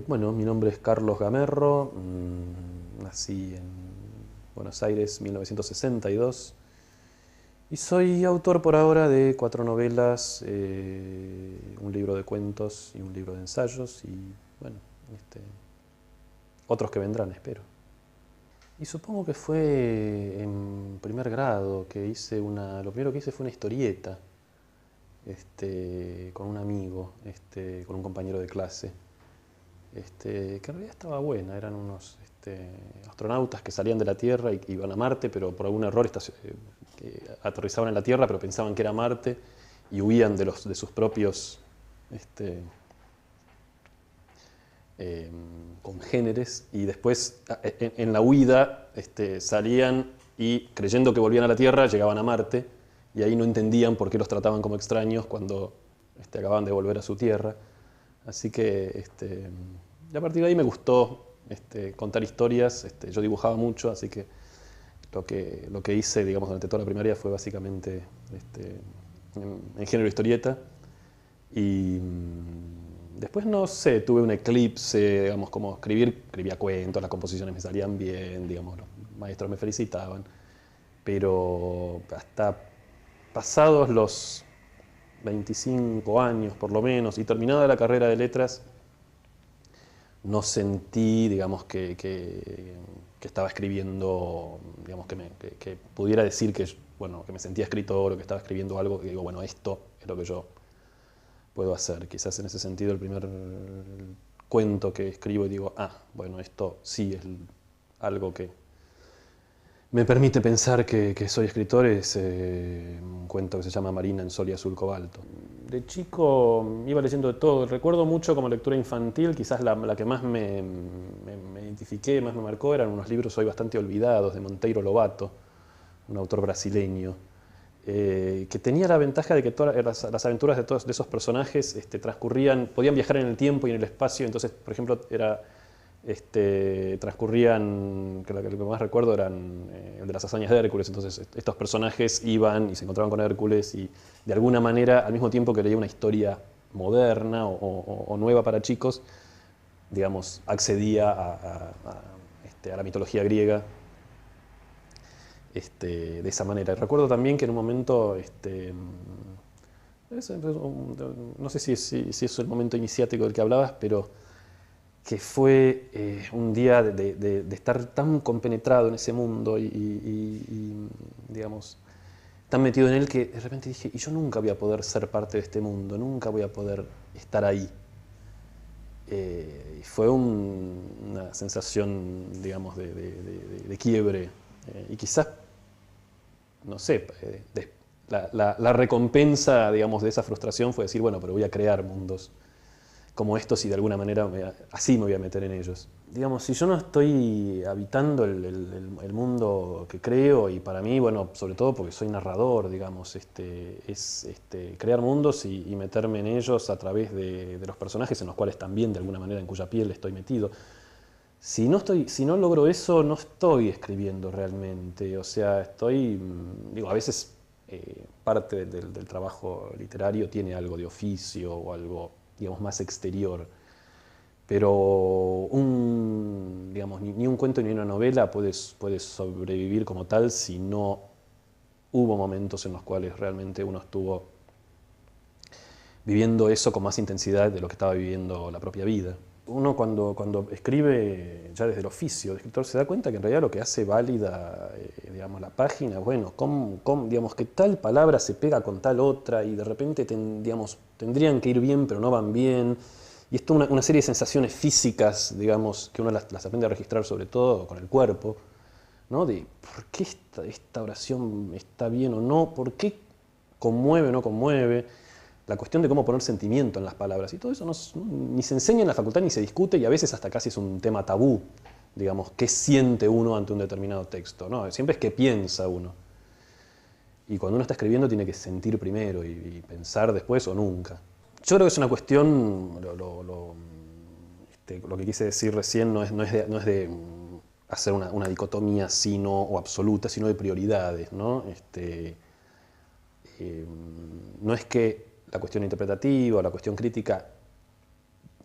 Bueno, mi nombre es Carlos Gamerro, nací en Buenos Aires 1962 y soy autor por ahora de 4 novelas, un libro de cuentos y un libro de ensayos y bueno, este, otros que vendrán, espero. Y supongo que fue en primer grado que lo primero que hice fue una historieta, con un amigo, con un compañero de clase. Que en realidad estaba buena, eran unos astronautas que salían de la Tierra y que iban a Marte, pero por algún error que aterrizaban en la Tierra, pero pensaban que era Marte y huían de sus propios este, eh, congéneres y después en la huida salían y creyendo que volvían a la Tierra llegaban a Marte y ahí no entendían por qué los trataban como extraños cuando acababan de volver a su Tierra. Así que y a partir de ahí me gustó contar historias. Yo dibujaba mucho, así que lo que hice, digamos, durante toda la primaria fue básicamente en género historieta. Y después, no sé, tuve un eclipse, digamos, como escribía cuentos, las composiciones me salían bien, digamos, los maestros me felicitaban. Pero hasta pasados los 25 años por lo menos, y terminada la carrera de letras, no sentí, digamos, que estaba escribiendo, digamos, que pudiera decir bueno, que me sentía escritor o que estaba escribiendo algo que digo, bueno, esto es lo que yo puedo hacer. Quizás en ese sentido el primer cuento que escribo y digo, bueno, esto sí es algo que me permite pensar que soy escritor, es un cuento que se llama Marina en sol y azul cobalto. De chico iba leyendo de todo. Recuerdo mucho como lectura infantil, quizás la que más me identifiqué, más me marcó, eran unos libros hoy bastante olvidados de Monteiro Lobato, un autor brasileño, que tenía la ventaja de que todas las aventuras de todos de esos personajes podían viajar en el tiempo y en el espacio. Entonces, por ejemplo, transcurrían, que lo que más recuerdo eran el de las hazañas de Hércules. Entonces estos personajes iban y se encontraban con Hércules y de alguna manera, al mismo tiempo que leía una historia moderna o nueva para chicos, digamos, accedía a la mitología griega de esa manera. Y recuerdo también que en un momento, no sé si es el momento iniciático del que hablabas, pero que fue un día de estar tan compenetrado en ese mundo digamos, tan metido en él que de repente dije, y yo nunca voy a poder ser parte de este mundo, nunca voy a poder estar ahí. Y fue una sensación, digamos, de quiebre. Y quizás, no sé, la recompensa, digamos, de esa frustración fue decir, bueno, pero voy a crear mundos como estos y de alguna manera así me voy a meter en ellos. Digamos, si yo no estoy habitando el mundo que creo, y para mí, bueno, sobre todo porque soy narrador, digamos, es crear mundos y meterme en ellos a través de los personajes en los cuales también, de alguna manera, en cuya piel estoy metido. Si no logro eso, no estoy escribiendo realmente. O sea, digo, a veces parte del trabajo literario tiene algo de oficio o algo, digamos, más exterior. Pero digamos, ni un cuento ni una novela puede sobrevivir como tal si no hubo momentos en los cuales realmente uno estuvo viviendo eso con más intensidad de lo que estaba viviendo la propia vida. Uno cuando escribe ya desde el oficio de escritor se da cuenta que en realidad lo que hace válida digamos, la página, bueno, digamos, que tal palabra se pega con tal otra y de repente digamos, tendrían que ir bien pero no van bien. Y esto es una serie de sensaciones físicas, digamos, que uno las aprende a registrar sobre todo con el cuerpo, ¿no? De por qué esta oración está bien o no, por qué conmueve o no conmueve, la cuestión de cómo poner sentimiento en las palabras. Y todo eso ni se enseña en la facultad ni se discute y a veces hasta casi es un tema tabú, digamos, qué siente uno ante un determinado texto, ¿no? Siempre es qué piensa uno. Y cuando uno está escribiendo tiene que sentir primero y pensar después o nunca. Yo creo que es una cuestión, lo que quise decir recién no es de hacer una dicotomía sino o absoluta, sino de prioridades, ¿no? No es que la cuestión interpretativa o la cuestión crítica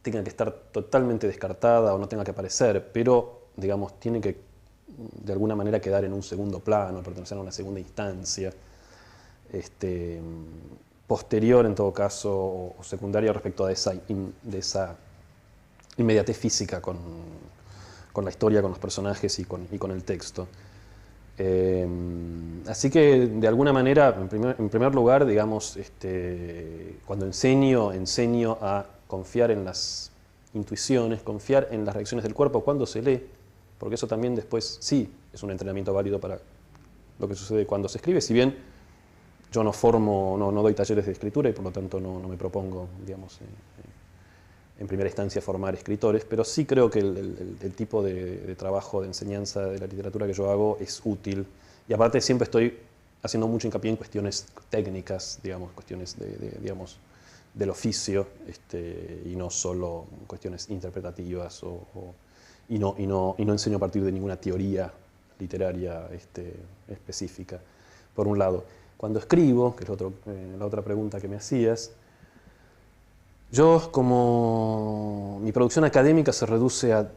tenga que estar totalmente descartada o no tenga que aparecer, pero, digamos, tiene que de alguna manera quedar en un segundo plano, pertenecer a una segunda instancia, posterior en todo caso, o secundaria respecto de esa inmediatez física con la historia, con los personajes y con el texto. Así que de alguna manera, en primer lugar, digamos, cuando enseño a confiar en las intuiciones, confiar en las reacciones del cuerpo cuando se lee, porque eso también después sí es un entrenamiento válido para lo que sucede cuando se escribe, si bien yo no doy talleres de escritura y por lo tanto no me propongo, digamos, en primera instancia formar escritores, pero sí creo que el tipo de trabajo de enseñanza de la literatura que yo hago es útil. Y aparte siempre estoy haciendo mucho hincapié en cuestiones técnicas, digamos, cuestiones digamos, del oficio, y no solo cuestiones interpretativas, y no enseño a partir de ninguna teoría literaria específica, por un lado. Cuando escribo, que es la otra pregunta que me hacías, yo, como mi producción académica se reduce a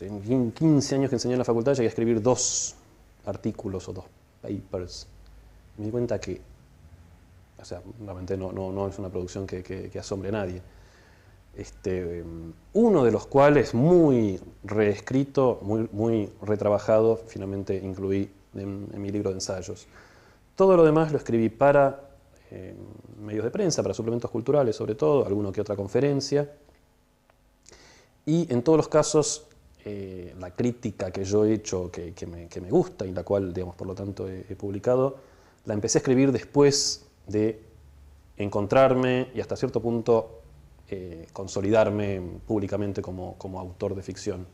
en 15 años que enseñé en la facultad, llegué a escribir 2 artículos o 2 papers. Me di cuenta que, o sea, realmente no es una producción que asombre a nadie. Uno de los cuales, muy reescrito, muy retrabajado, finalmente incluí en mi libro de ensayos. Todo lo demás lo escribí para medios de prensa, para suplementos culturales sobre todo, alguna que otra conferencia. Y en todos los casos, la crítica que yo he hecho, que me gusta y la cual, digamos, por lo tanto he publicado, la empecé a escribir después de encontrarme y hasta cierto punto consolidarme públicamente como autor de ficción.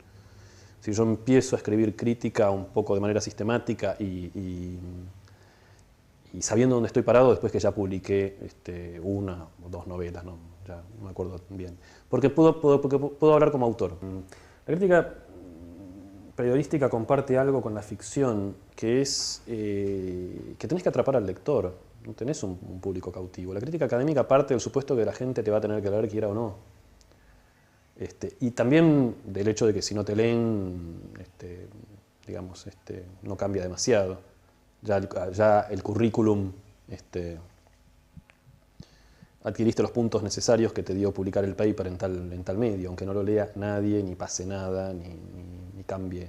Si yo empiezo a escribir crítica un poco de manera sistemática y sabiendo dónde estoy parado después que ya publiqué 1 o 2 novelas, ¿no? Ya no me acuerdo bien. Porque puedo hablar como autor. La crítica periodística comparte algo con la ficción, que es que tenés que atrapar al lector, no tenés un público cautivo. La crítica académica parte del supuesto que la gente te va a tener que leer quiera o no. Y también del hecho de que si no te leen, digamos, no cambia demasiado. Ya el currículum, adquiriste los puntos necesarios que te dio publicar el paper en tal medio, aunque no lo lea nadie, ni pase nada, ni cambie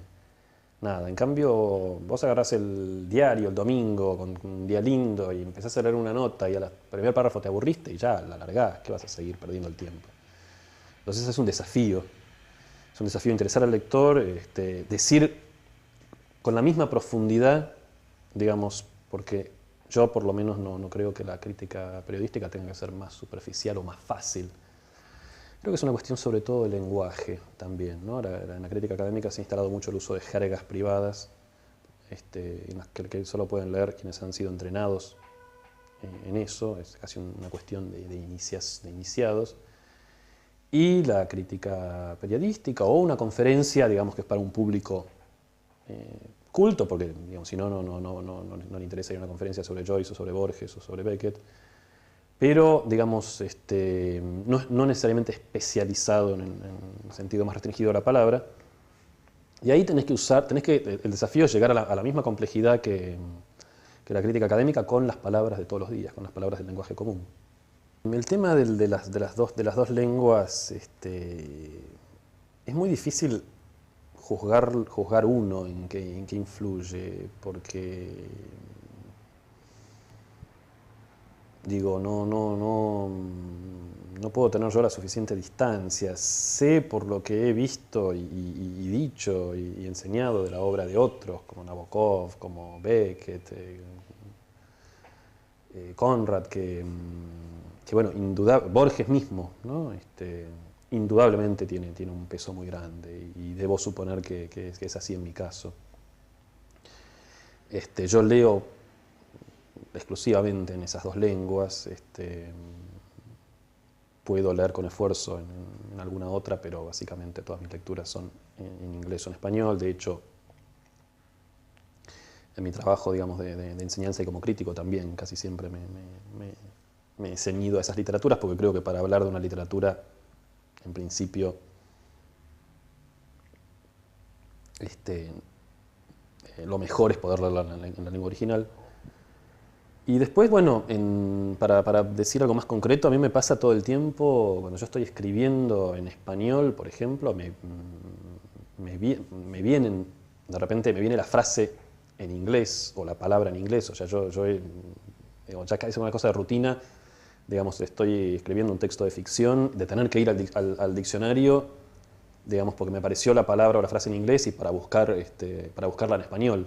nada. En cambio, vos agarrás el diario el domingo, con un día lindo, y empezás a leer una nota, y al primer párrafo te aburriste, y ya la largás, que vas a seguir perdiendo el tiempo. Entonces es un desafío interesar al lector, decir con la misma profundidad, digamos, porque yo por lo menos no creo que la crítica periodística tenga que ser más superficial o más fácil. Creo que es una cuestión sobre todo de lenguaje también, ¿no? En la crítica académica se ha instalado mucho el uso de jergas privadas, en las que solo pueden leer quienes han sido entrenados en eso, es casi una cuestión de iniciados. Y la crítica periodística o una conferencia, digamos que es para un público culto, porque digamos, si no le interesa ir a una conferencia sobre Joyce o sobre Borges o sobre Beckett, pero digamos, no necesariamente especializado en el sentido más restringido de la palabra. Y ahí el desafío es llegar a la misma complejidad que la crítica académica con las palabras de todos los días, con las palabras del lenguaje común. El tema de las dos lenguas, es muy difícil juzgar uno en qué influye, porque digo, no puedo tener yo la suficiente distancia. Sé por lo que he visto y dicho y enseñado de la obra de otros, como Nabokov, como Beckett, Conrad, que bueno, Borges mismo, ¿no? Indudablemente tiene un peso muy grande y debo suponer que es así en mi caso. Yo leo exclusivamente en esas dos lenguas, puedo leer con esfuerzo en alguna otra, pero básicamente todas mis lecturas son en inglés o en español. De hecho, en mi trabajo, digamos, de enseñanza y como crítico también casi siempre me he ceñido a esas literaturas, porque creo que para hablar de una literatura en principio, lo mejor es poder leerla en la lengua original. Y después, bueno, para decir algo más concreto, a mí me pasa todo el tiempo, cuando yo estoy escribiendo en español, por ejemplo, me vienen, de repente me viene la frase en inglés o la palabra en inglés. O sea, digo, ya es una cosa de rutina, digamos, estoy escribiendo un texto de ficción, de tener que ir al diccionario, digamos, porque me apareció la palabra o la frase en inglés y para buscarla en español,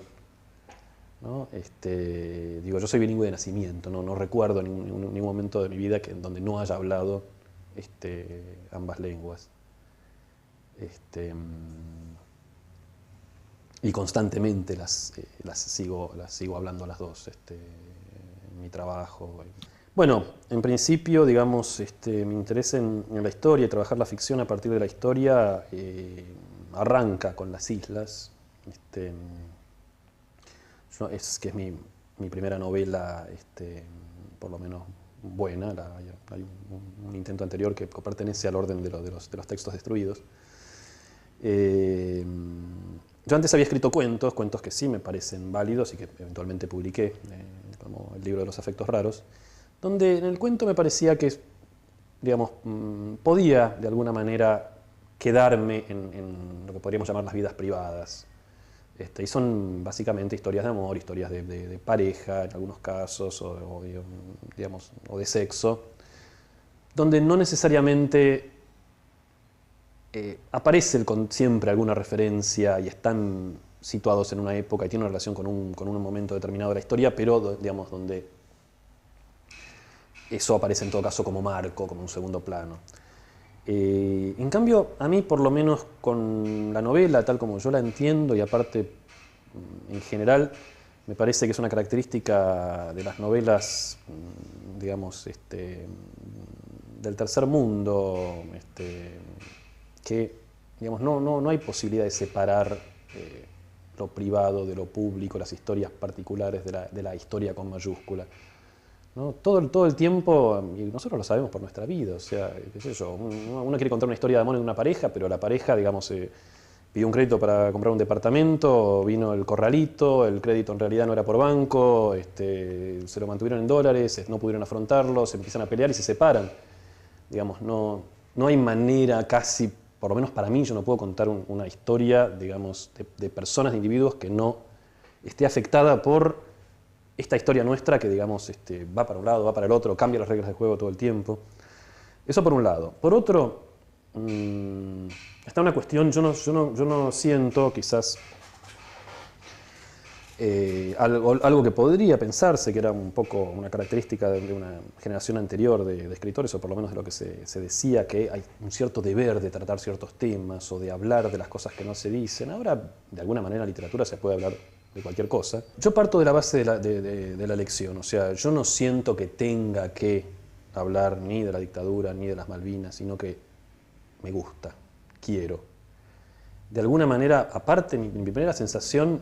¿no? Digo, yo soy bilingüe de nacimiento, no recuerdo ningún momento de mi vida donde no haya hablado ambas lenguas. Y constantemente las sigo hablando las dos, en mi trabajo. Bueno, en principio, digamos, mi interés en la historia y trabajar la ficción a partir de la historia arranca con Las Islas, que es mi primera novela, por lo menos buena. Hay un intento anterior que pertenece al orden de los textos destruidos. Yo antes había escrito cuentos que sí me parecen válidos y que eventualmente publiqué, como El libro de los afectos raros, donde en el cuento me parecía que, digamos, podía de alguna manera quedarme en lo que podríamos llamar las vidas privadas. Y son básicamente historias de amor, historias de pareja en algunos casos, digamos, o de sexo, donde no necesariamente aparece siempre alguna referencia y están situados en una época y tienen una relación con un momento determinado de la historia, pero digamos, donde eso aparece en todo caso como marco, como un segundo plano. En cambio, a mí, por lo menos con la novela, tal como yo la entiendo, y aparte, en general, me parece que es una característica de las novelas, digamos, del tercer mundo, que, digamos, no hay posibilidad de separar lo privado de lo público, las historias particulares de la historia con mayúscula, ¿no? Todo el tiempo, y nosotros lo sabemos por nuestra vida, o sea, qué sé yo, uno quiere contar una historia de amor en una pareja, pero la pareja, digamos, pidió un crédito para comprar un departamento, vino el corralito, el crédito en realidad no era por banco, se lo mantuvieron en dólares, no pudieron afrontarlo, se empiezan a pelear y se separan. Digamos, no hay manera casi, por lo menos para mí, yo no puedo contar una historia, digamos, de personas, de individuos que no esté afectada por esta historia nuestra que, digamos, va para un lado, va para el otro, cambia las reglas del juego todo el tiempo. Eso por un lado. Por otro, está una cuestión, yo no siento quizás algo que podría pensarse que era un poco una característica de una generación anterior de escritores, o por lo menos de lo que se decía, que hay un cierto deber de tratar ciertos temas o de hablar de las cosas que no se dicen. Ahora, de alguna manera, en la literatura se puede hablar de cualquier cosa. Yo parto de la base de la lección, o sea, yo no siento que tenga que hablar ni de la dictadura ni de las Malvinas, sino que me gusta, quiero. De alguna manera, aparte, mi primera sensación,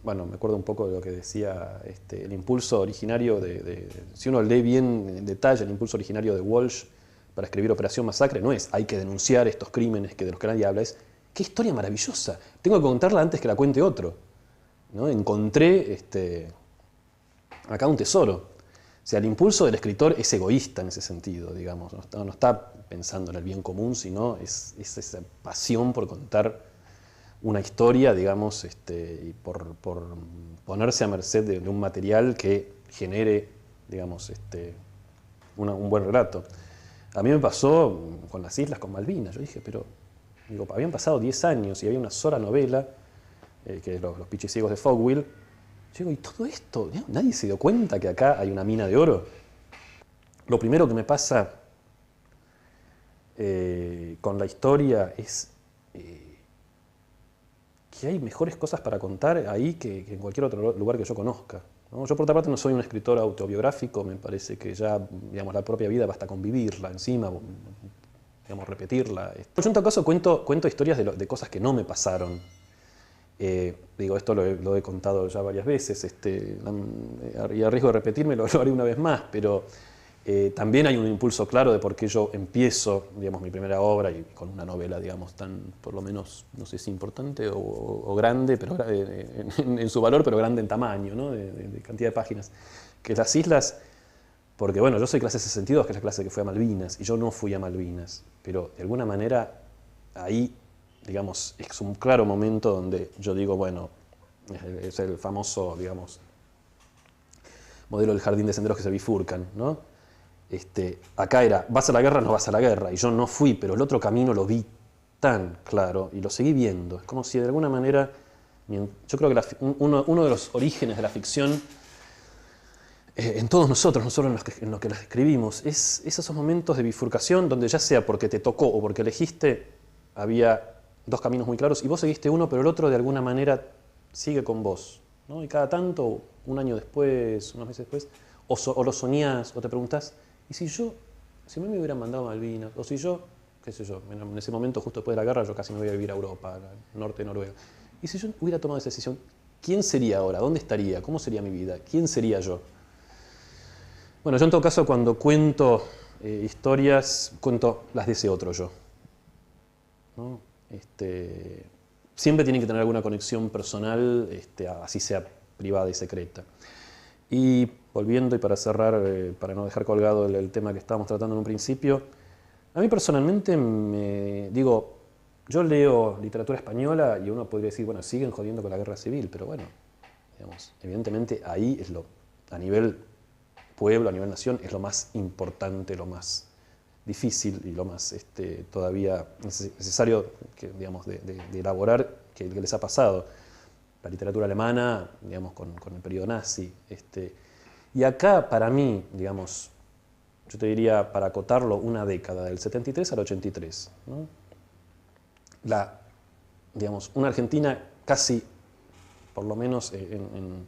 bueno, me acuerdo un poco de lo que decía el impulso originario si uno lee bien en detalle el impulso originario de Walsh para escribir Operación Masacre, no es hay que denunciar estos crímenes de los que nadie habla, es qué historia maravillosa, tengo que contarla antes que la cuente otro, ¿no? Encontré acá un tesoro. O sea, el impulso del escritor es egoísta en ese sentido, digamos, no está pensando en el bien común, sino es esa pasión por contar una historia, digamos, y por ponerse a merced de un material que genere, digamos, un buen relato. A mí me pasó con Las Islas, con Malvinas. Yo dije, pero digo, habían pasado 10 años y había una sola novela, que es Los Pichiciegos de Fogwill. Yo digo, ¿y todo esto? ¿Nadie se dio cuenta que acá hay una mina de oro? Lo primero que me pasa con la historia es que hay mejores cosas para contar ahí que en cualquier otro lugar que yo conozca, ¿no? Yo, por otra parte, no soy un escritor autobiográfico, me parece que ya, digamos, la propia vida basta con vivirla encima, digamos, repetirla. Yo en todo caso cuento historias de cosas que no me pasaron. Digo, esto lo he contado ya varias veces, y a riesgo de repetirme lo haré una vez más, pero También hay un impulso claro de por qué yo empiezo, digamos, mi primera obra y con una novela, digamos, tan, por lo menos, no sé si importante o grande, pero en su valor, pero grande en tamaño, ¿no? De cantidad de páginas. Que Las Islas, porque bueno, yo soy clase 62, que es la clase que fue a Malvinas, y yo no fui a Malvinas, pero de alguna manera ahí, digamos, es un claro momento donde yo digo, bueno, es el famoso, digamos, modelo del jardín de senderos que se bifurcan, ¿no? Acá era, ¿vas a la guerra o no vas a la guerra? Y yo no fui, pero el otro camino lo vi tan claro y lo seguí viendo. Es como si de alguna manera, yo creo que uno de los orígenes de la ficción, en todos nosotros, no solo en lo que la escribimos, es esos momentos de bifurcación donde ya sea porque te tocó o porque elegiste, había dos caminos muy claros y vos seguiste uno, pero el otro de alguna manera sigue con vos, ¿no? Y cada tanto, un año después, unos meses después, o lo soñás o te preguntás, ¿y si a mí me hubieran mandado a Malvinas? O si yo, qué sé yo, en ese momento justo después de la guerra yo casi me voy a vivir a Europa, al norte de Noruega. ¿Y si yo hubiera tomado esa decisión? ¿Quién sería ahora? ¿Dónde estaría? ¿Cómo sería mi vida? ¿Quién sería yo? Bueno, yo en todo caso cuando cuento historias, cuento las de ese otro yo, ¿no? Siempre tienen que tener alguna conexión personal, así sea privada y secreta. Y volviendo, y para cerrar, para no dejar colgado el tema que estábamos tratando en un principio, a mí personalmente yo leo literatura española y uno podría decir, bueno, siguen jodiendo con la guerra civil, pero bueno, digamos, evidentemente ahí a nivel pueblo, a nivel nación, es lo más importante, lo más difícil y lo más todavía necesario digamos, de elaborar que les ha pasado. La literatura alemana, digamos, con el periodo nazi. Y acá, para mí, digamos, yo te diría, para acotarlo, una década, del 73 al 83. ¿No? Digamos, una Argentina casi, por lo menos en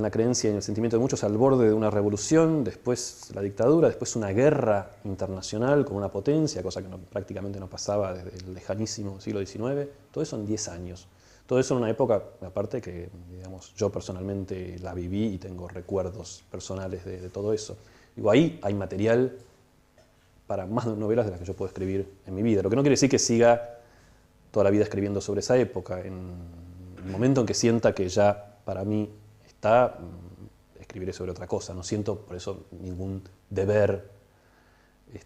la creencia y en el sentimiento de muchos, al borde de una revolución, después la dictadura, después una guerra internacional con una potencia, cosa que prácticamente no pasaba desde el lejanísimo siglo XIX. Todo eso en 10 años. Todo eso en una época, aparte, que digamos, yo personalmente la viví y tengo recuerdos personales de todo eso. Digo, ahí hay material para más novelas de las que yo puedo escribir en mi vida. Lo que no quiere decir que siga toda la vida escribiendo sobre esa época. En el momento en que sienta que ya para mí está, escribiré sobre otra cosa. No siento por eso ningún deber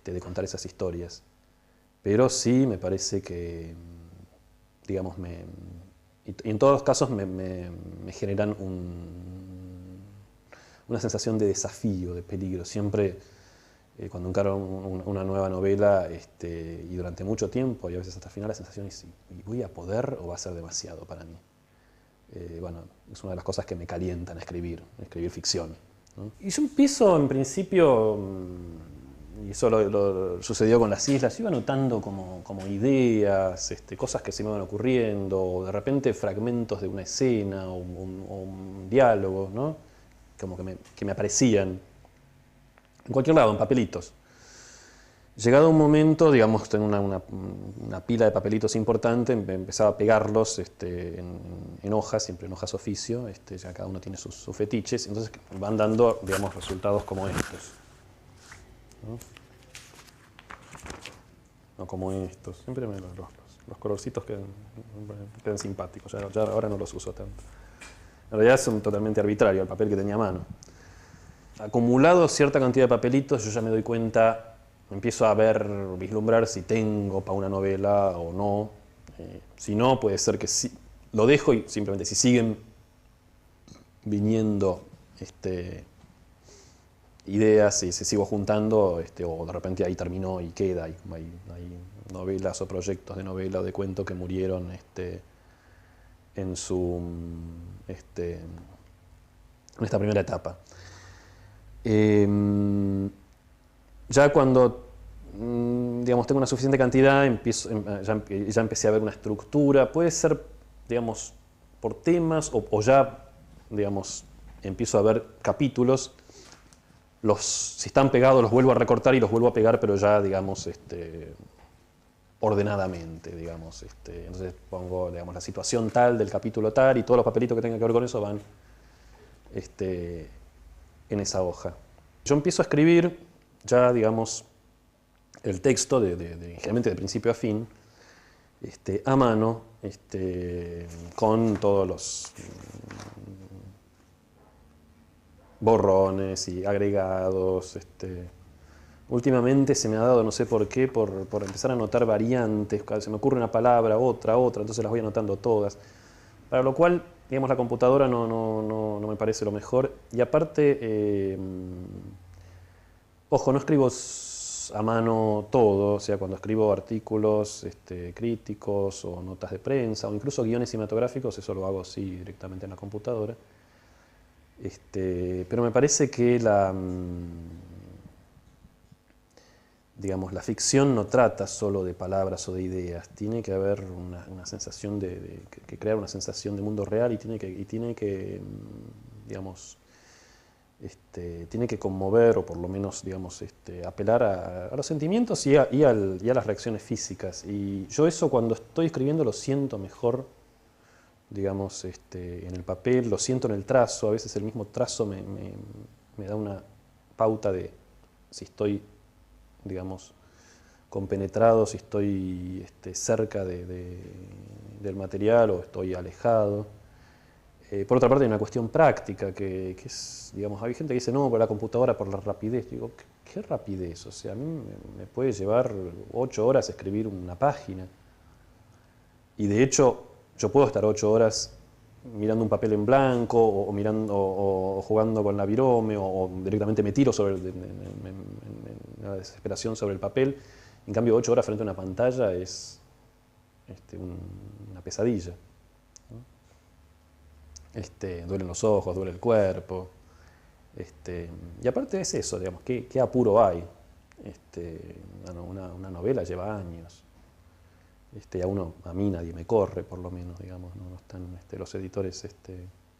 de contar esas historias. Pero sí me parece que, digamos, y en todos los casos me generan una sensación de desafío, de peligro. Siempre cuando encaro una nueva novela y durante mucho tiempo y a veces hasta el final la sensación es ¿y voy a poder o va a ser demasiado para mí? Bueno, es una de las cosas que me calientan a escribir ficción, ¿no? Y yo empiezo en principio, y eso sucedió con Las Islas, iba anotando como ideas, cosas que se me iban ocurriendo, o de repente fragmentos de una escena o un diálogo, ¿no? Como que me aparecían en cualquier lado, en papelitos. Llegado un momento, digamos, tengo una pila de papelitos importante, empezaba a pegarlos en hojas, siempre en hojas oficio, ya cada uno tiene sus fetiches, entonces van dando, digamos, resultados como estos. ¿No? No como estos, siempre los colorcitos quedan simpáticos, ya ahora no los uso tanto. En realidad son totalmente arbitrarios, el papel que tenía a mano. Acumulado cierta cantidad de papelitos, yo ya me doy cuenta, empiezo a vislumbrar si tengo para una novela o no. Si no, puede ser que sí. Lo dejo y simplemente si siguen viniendo ideas y se sigo juntando, o de repente ahí terminó y queda. Hay novelas o proyectos de novela o de cuento que murieron en esta primera etapa. Ya cuando digamos, tengo una suficiente cantidad, ya empecé a ver una estructura, puede ser, digamos, por temas o ya, digamos, empiezo a ver capítulos, si están pegados los vuelvo a recortar y los vuelvo a pegar, pero ya, digamos, ordenadamente, digamos. Entonces pongo, digamos, la situación tal del capítulo tal y todos los papelitos que tengan que ver con eso van en esa hoja. yo empiezo a escribir ya, digamos, el texto, generalmente de principio a fin, a mano, con todos los borrones y agregados. Últimamente se me ha dado, no sé por qué, por empezar a anotar variantes. Se me ocurre una palabra, otra, entonces las voy anotando todas. Para lo cual, digamos, la computadora no me parece lo mejor. Y aparte, ojo, no escribo a mano todo, o sea, cuando escribo artículos críticos o notas de prensa o incluso guiones cinematográficos, eso lo hago así directamente en la computadora. Pero me parece que digamos, la ficción no trata solo de palabras o de ideas, tiene que haber una sensación que crear una sensación de mundo real y tiene que digamos, tiene que conmover o por lo menos, digamos, apelar a los sentimientos y a las reacciones físicas. Y yo eso cuando estoy escribiendo lo siento mejor, digamos, en el papel, lo siento en el trazo. A veces el mismo trazo me da una pauta de si estoy, digamos, compenetrado, si estoy cerca del material o estoy alejado. Por otra parte hay una cuestión práctica que es, digamos, hay gente que dice no, por la computadora, por la rapidez. Digo, ¿qué rapidez? O sea, a mí me puede llevar 8 horas escribir una página. Y de hecho, yo puedo estar 8 horas mirando un papel en blanco o mirando o jugando con la virome o directamente me tiro en la desesperación sobre el papel. En cambio, 8 horas frente a una pantalla es una pesadilla. Duelen los ojos, duele el cuerpo. Y aparte es eso, digamos, ¿qué apuro hay? Una novela lleva años. A mí nadie me corre, por lo menos, digamos, no están los editores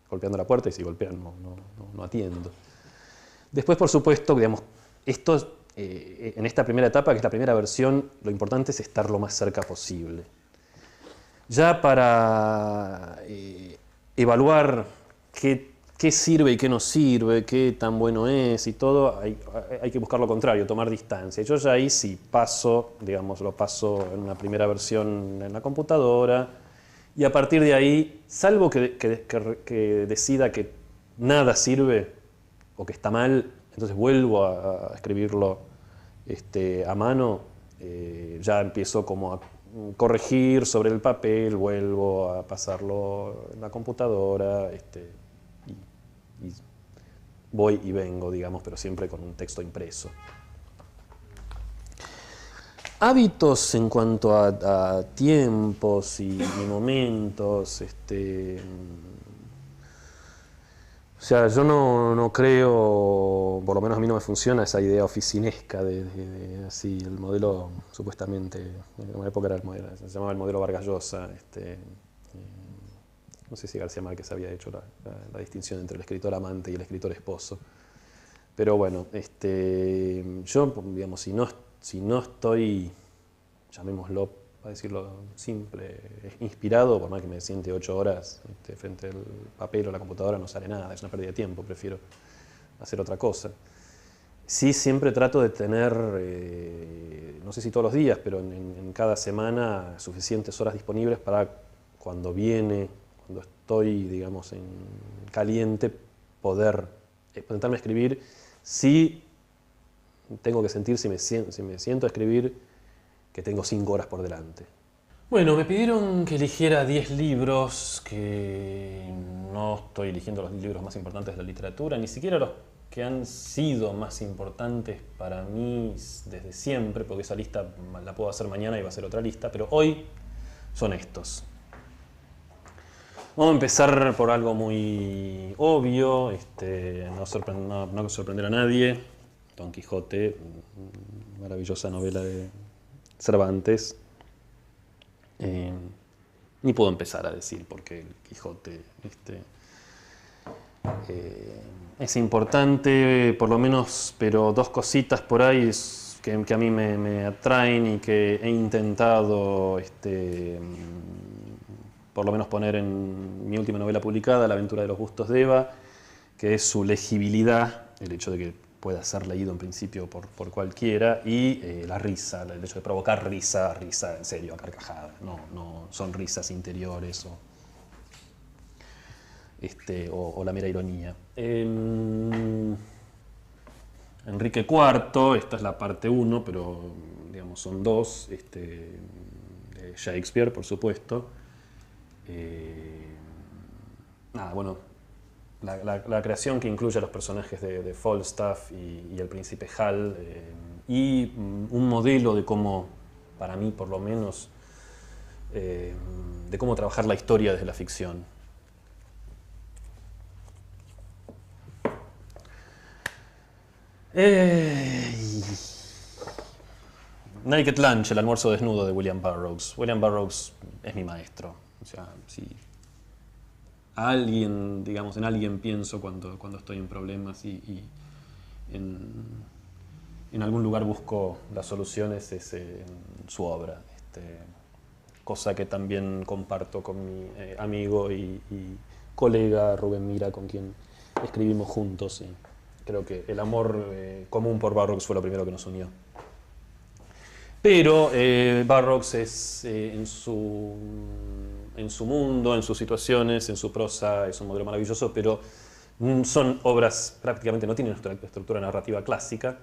golpeando la puerta y si golpean no atiendo. Después, por supuesto, digamos, en esta primera etapa, que es la primera versión, lo importante es estar lo más cerca posible. Ya para evaluar qué sirve y qué no sirve, qué tan bueno es y todo, hay que buscar lo contrario, tomar distancia. Yo ya ahí sí lo paso en una primera versión en la computadora y a partir de ahí, salvo que decida que nada sirve o que está mal, entonces vuelvo a escribirlo a mano, ya empiezo como a corregir sobre el papel, vuelvo a pasarlo en la computadora, y voy y vengo, digamos, pero siempre con un texto impreso. Hábitos en cuanto a tiempos y momentos, o sea, yo no creo, por lo menos a mí no me funciona esa idea oficinesca de así, el modelo supuestamente, en una época se llamaba el modelo Vargas Llosa. No sé si García Márquez había hecho la distinción entre el escritor amante y el escritor esposo. Pero bueno, yo, digamos, si no estoy, llamémoslo, para decirlo simple, inspirado, por más que me siente 8 horas frente al papel o la computadora, no sale nada, es una pérdida de tiempo, prefiero hacer otra cosa. Sí, siempre trato de tener, no sé si todos los días, pero en cada semana suficientes horas disponibles para cuando estoy, digamos, en caliente, poder sentarme a escribir. Sí, tengo que sentir, si me siento a escribir, que tengo 5 horas por delante. Bueno, me pidieron que eligiera 10 libros, que no estoy eligiendo los libros más importantes de la literatura, ni siquiera los que han sido más importantes para mí desde siempre, porque esa lista la puedo hacer mañana y va a ser otra lista, pero hoy son estos. Vamos a empezar por algo muy obvio, no sorprender a nadie. Don Quijote, maravillosa novela de Cervantes. Ni puedo empezar a decir por qué el Quijote es importante, por lo menos, pero 2 cositas por ahí que a mí me atraen y que he intentado por lo menos poner en mi última novela publicada, La aventura de los bustos de Eva, que es su legibilidad, el hecho de que pueda ser leído en principio por cualquiera, y la risa, el hecho de provocar risa en serio, a carcajada, no son risas interiores o la mera ironía. Enrique IV, esta es la parte 1, pero digamos son dos, de Shakespeare, por supuesto. Nada, bueno, la creación que incluye a los personajes de Falstaff y el príncipe Hal, y un modelo de cómo, para mí por lo menos, de cómo trabajar la historia desde la ficción. Naked Lunch, el almuerzo desnudo de William Burroughs. William Burroughs es mi maestro. O sea, si a alguien, digamos, en alguien pienso cuando estoy en problemas y en algún lugar busco las soluciones, es en su obra. Cosa que también comparto con mi amigo y colega Rubén Mira, con quien escribimos juntos. Y creo que el amor común por Burroughs fue lo primero que nos unió. Pero Burroughs es en su mundo, en sus situaciones, en su prosa, es un modelo maravilloso, pero son obras prácticamente no tienen estructura narrativa clásica.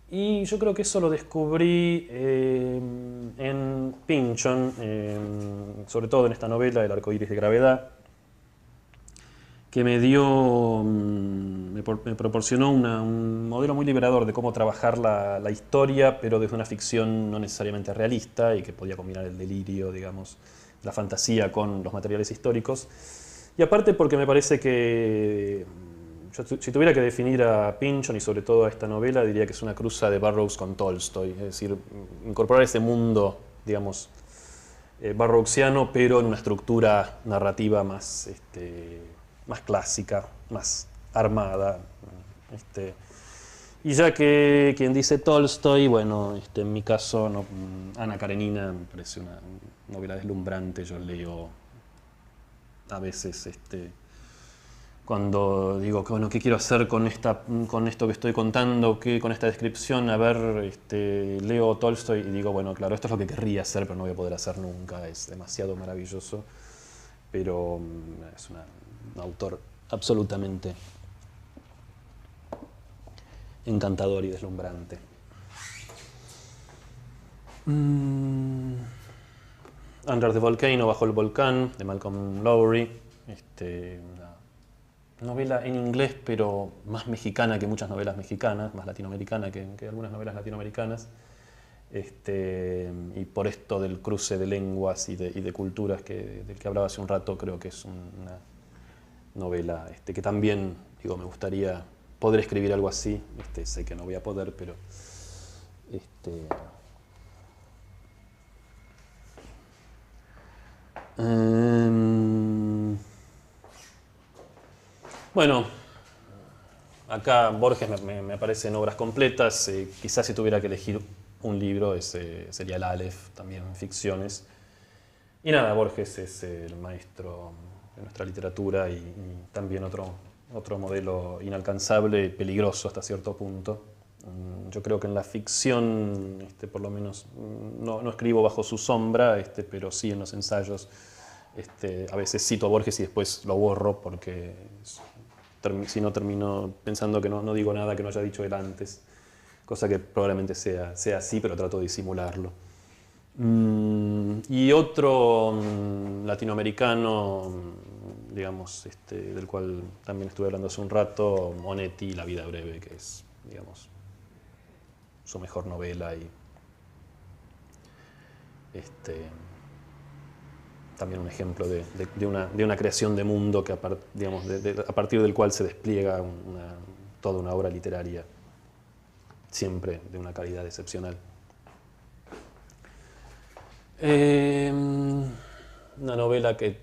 Y yo creo que eso lo descubrí en Pynchon, sobre todo en esta novela, El arco iris de gravedad, que me proporcionó un modelo muy liberador de cómo trabajar la historia, pero desde una ficción no necesariamente realista y que podía combinar el delirio, digamos, la fantasía con los materiales históricos. Y aparte porque me parece que, si tuviera que definir a Pynchon y sobre todo a esta novela, diría que es una cruza de Burroughs con Tolstoy, es decir, incorporar ese mundo, digamos, burroughsiano, pero en una estructura narrativa más clásica, más armada. Y ya que quien dice Tolstoy, bueno, en mi caso, Ana Karenina me parece una novela deslumbrante. Yo leo a veces cuando digo que, bueno, ¿qué quiero hacer con esto que estoy contando? Con esta descripción? A ver, leo Tolstoy y digo, bueno, claro, esto es lo que querría hacer, pero no voy a poder hacer nunca, es demasiado maravilloso. Pero es un autor absolutamente encantador y deslumbrante. Under the Volcano, Bajo el Volcán, de Malcolm Lowry. Una novela en inglés, pero más mexicana que muchas novelas mexicanas, más latinoamericana que algunas novelas latinoamericanas. Y por esto del cruce de lenguas y de culturas del que hablaba hace un rato, creo que es una novela que también, digo, me gustaría poder escribir algo así. Sé que no voy a poder, pero bueno, acá Borges me aparecen obras completas. Quizás si tuviera que elegir un libro, sería el Aleph, también ficciones. Y nada, Borges es el maestro de nuestra literatura y también otro modelo inalcanzable y peligroso hasta cierto punto. Yo creo que en la ficción, por lo menos, no escribo bajo su sombra, pero sí en los ensayos. A veces cito a Borges y después lo borro porque si no termino pensando que no digo nada que no haya dicho él antes, cosa que probablemente sea así, pero trato de disimularlo. Y otro latinoamericano, digamos, del cual también estuve hablando hace un rato, Monetti, La vida breve, que es, digamos, su mejor novela y también un ejemplo de una creación de mundo que digamos, a partir del cual se despliega toda una obra literaria, siempre de una calidad excepcional. Una novela que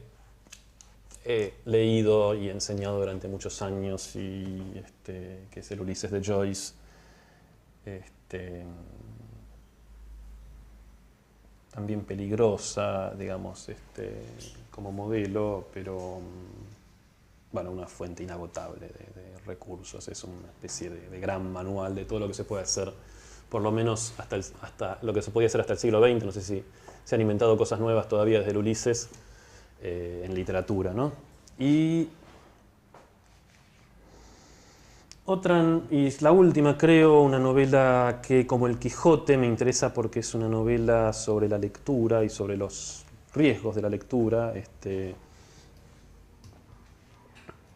he leído y enseñado durante muchos años, que es el Ulises de Joyce. También peligrosa, digamos, como modelo, pero bueno, una fuente inagotable de recursos, es una especie de gran manual de todo lo que se puede hacer, por lo menos hasta lo que se podía hacer hasta el siglo XX, no sé si se han inventado cosas nuevas todavía desde el Ulises en literatura, ¿no? Y la última, creo, una novela que, como El Quijote, me interesa porque es una novela sobre la lectura y sobre los riesgos de la lectura,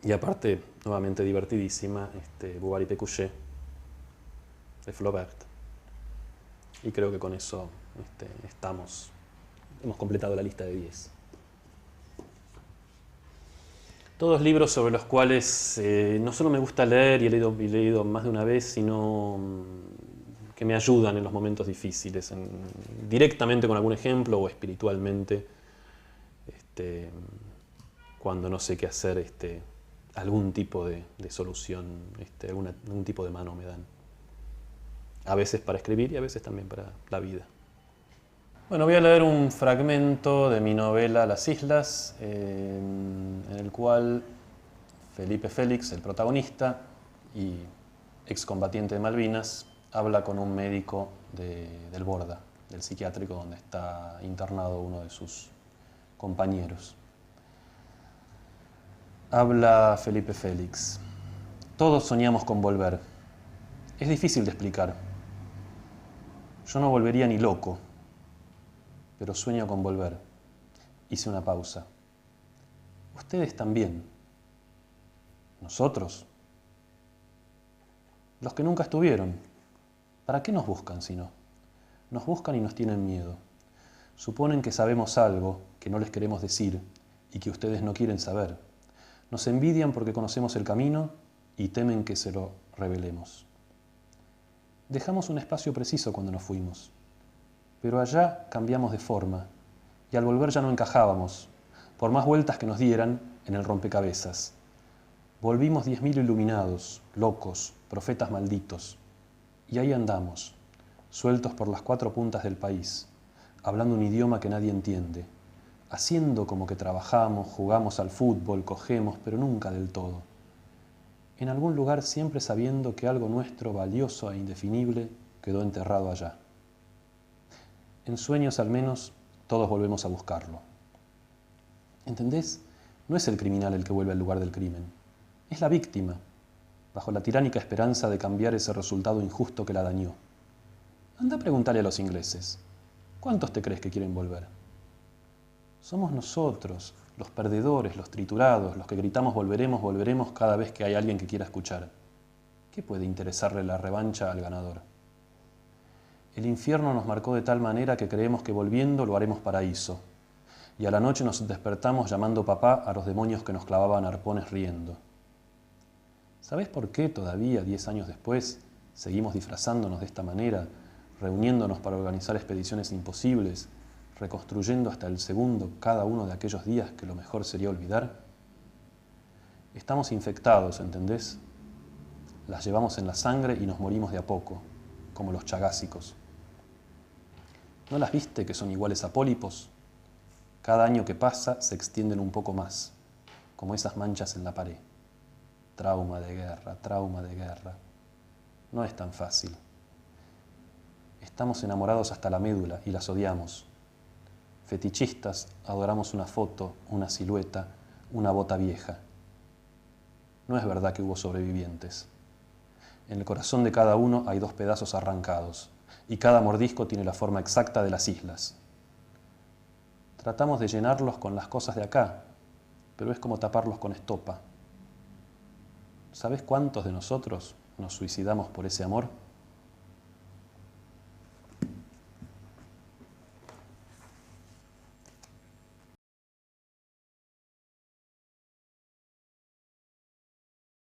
y aparte, nuevamente divertidísima, Bouvard y Pécuchet, de Flaubert. Y creo que con eso hemos completado la lista de 10. Todos libros sobre los cuales no solo me gusta leer y he leído más de una vez, sino que me ayudan en los momentos difíciles, directamente con algún ejemplo o espiritualmente, cuando no sé qué hacer, algún tipo de solución, algún tipo de mano me dan. A veces para escribir y a veces también para la vida. Bueno, voy a leer un fragmento de mi novela Las Islas, en el cual Felipe Félix, el protagonista y excombatiente de Malvinas, habla con un médico del Borda, del psiquiátrico donde está internado uno de sus compañeros. Habla Felipe Félix. Todos soñamos con volver. Es difícil de explicar. Yo no volvería ni loco, pero sueño con volver. Hice una pausa. Ustedes también. ¿Nosotros? Los que nunca estuvieron. ¿Para qué nos buscan si no? Nos buscan y nos tienen miedo. Suponen que sabemos algo que no les queremos decir y que ustedes no quieren saber. Nos envidian porque conocemos el camino y temen que se lo revelemos. Dejamos un espacio preciso cuando nos fuimos. Pero allá cambiamos de forma, y al volver ya no encajábamos, por más vueltas que nos dieran en el rompecabezas. Volvimos 10.000 iluminados, locos, profetas malditos, y ahí andamos, sueltos por las 4 puntas del país, hablando un idioma que nadie entiende, haciendo como que trabajamos, jugamos al fútbol, cogemos, pero nunca del todo. En algún lugar siempre sabiendo que algo nuestro, valioso e indefinible, quedó enterrado allá. En sueños, al menos, todos volvemos a buscarlo. ¿Entendés? No es el criminal el que vuelve al lugar del crimen. Es la víctima, bajo la tiránica esperanza de cambiar ese resultado injusto que la dañó. Anda a preguntarle a los ingleses. ¿Cuántos te crees que quieren volver? Somos nosotros, los perdedores, los triturados, los que gritamos volveremos, volveremos cada vez que hay alguien que quiera escuchar. ¿Qué puede interesarle la revancha al ganador? El infierno nos marcó de tal manera que creemos que volviendo lo haremos paraíso. Y a la noche nos despertamos llamando papá a los demonios que nos clavaban arpones riendo. ¿Sabés por qué todavía, 10 años después, seguimos disfrazándonos de esta manera, reuniéndonos para organizar expediciones imposibles, reconstruyendo hasta el segundo cada uno de aquellos días que lo mejor sería olvidar? Estamos infectados, ¿entendés? Las llevamos en la sangre y nos morimos de a poco, como los chagásicos. ¿No las viste que son iguales a pólipos? Cada año que pasa se extienden un poco más, como esas manchas en la pared. Trauma de guerra, trauma de guerra. No es tan fácil. Estamos enamorados hasta la médula y las odiamos. Fetichistas, adoramos una foto, una silueta, una bota vieja. No es verdad que hubo sobrevivientes. En el corazón de cada uno hay 2 pedazos arrancados, y cada mordisco tiene la forma exacta de las islas. Tratamos de llenarlos con las cosas de acá, pero es como taparlos con estopa. ¿Sabés cuántos de nosotros nos suicidamos por ese amor?